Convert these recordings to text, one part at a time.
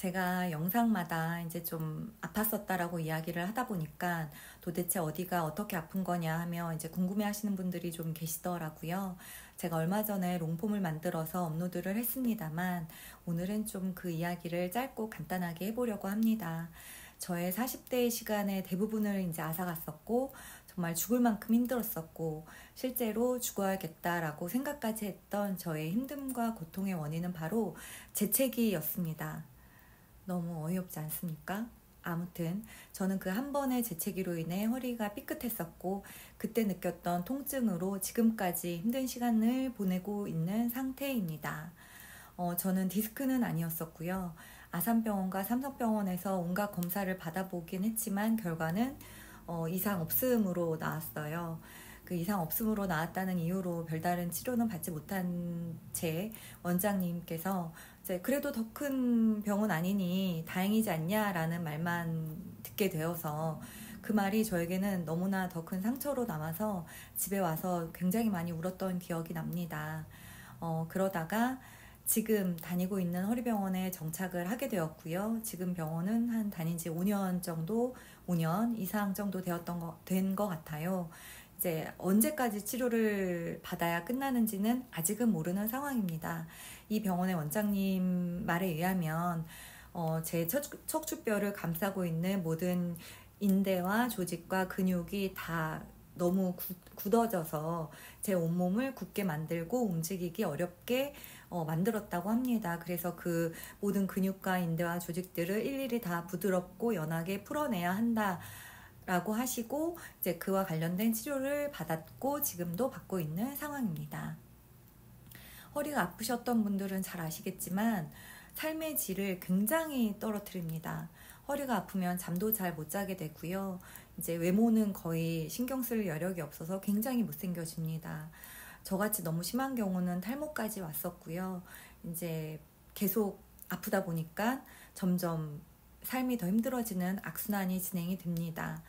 제가 영상마다 이제 좀 아팠었다라고 이야기를 하다 보니까 도대체 어디가 어떻게 아픈 거냐 하며 이제 궁금해 하시는 분들이 좀 계시더라고요. 제가 얼마 전에 롱폼을 만들어서 업로드를 했습니다만 오늘은 좀 그 이야기를 짧고 간단하게 해보려고 합니다. 저의 40대의 시간의 대부분을 이제 앗아갔었고 정말 죽을 만큼 힘들었었고 실제로 죽어야겠다라고 생각까지 했던 저의 힘듦과 고통의 원인은 바로 재채기였습니다. 너무 어이없지 않습니까? 아무튼 저는 그 한 번의 재채기로 인해 허리가 삐끗했었고 그때 느꼈던 통증으로 지금까지 힘든 시간을 보내고 있는 상태입니다. 저는 디스크는 아니었었고요. 아산병원과 삼성병원에서 온갖 검사를 받아보긴 했지만 결과는 이상 없음으로 나왔어요. 그 이상 없음으로 나왔다는 이유로 별다른 치료는 받지 못한 채 원장님께서 이제 그래도 더 큰 병은 아니니 다행이지 않냐라는 말만 듣게 되어서 그 말이 저에게는 너무나 더 큰 상처로 남아서 집에 와서 굉장히 많이 울었던 기억이 납니다. 그러다가 지금 다니고 있는 허리병원에 정착을 하게 되었고요. 지금 병원은 한 다닌 지 5년 정도, 5년 이상 정도 된 것 같아요. 이제 언제까지 치료를 받아야 끝나는지는 아직은 모르는 상황입니다. 이 병원의 원장님 말에 의하면 제 척추뼈를 감싸고 있는 모든 인대와 조직과 근육이 다 너무 굳어져서 제 온몸을 굳게 만들고 움직이기 어렵게 만들었다고 합니다. 그래서 그 모든 근육과 인대와 조직들을 일일이 다 부드럽고 연하게 풀어내야 한다. 라고 하시고 이제 그와 관련된 치료를 받았고 지금도 받고 있는 상황입니다. 허리가 아프셨던 분들은 잘 아시겠지만 삶의 질을 굉장히 떨어뜨립니다. 허리가 아프면 잠도 잘 못 자게 되고요. 이제 외모는 거의 신경 쓸 여력이 없어서 굉장히 못생겨집니다. 저같이 너무 심한 경우는 탈모까지 왔었고요. 이제 계속 아프다 보니까 점점 삶이 더 힘들어지는 악순환이 진행이 됩니다.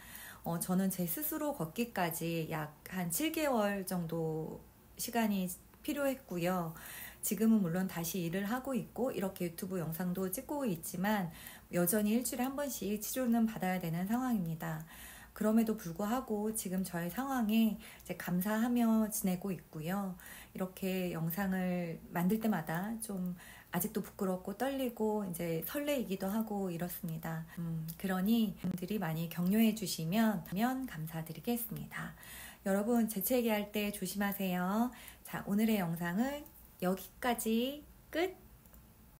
저는 제 스스로 걷기까지 약 한 7개월 정도 시간이 필요했고요. 지금은 물론 다시 일을 하고 있고 이렇게 유튜브 영상도 찍고 있지만 여전히 일주일에 한 번씩 치료는 받아야 되는 상황입니다. 그럼에도 불구하고 지금 저의 상황에 이제 감사하며 지내고 있고요. 이렇게 영상을 만들 때마다 좀 아직도 부끄럽고 떨리고 이제 설레이기도 하고 이렇습니다. 그러니 분들이 많이 격려해 주시면 감사드리겠습니다. 여러분 재채기 할 때 조심하세요. 자, 오늘의 영상은 여기까지 끝!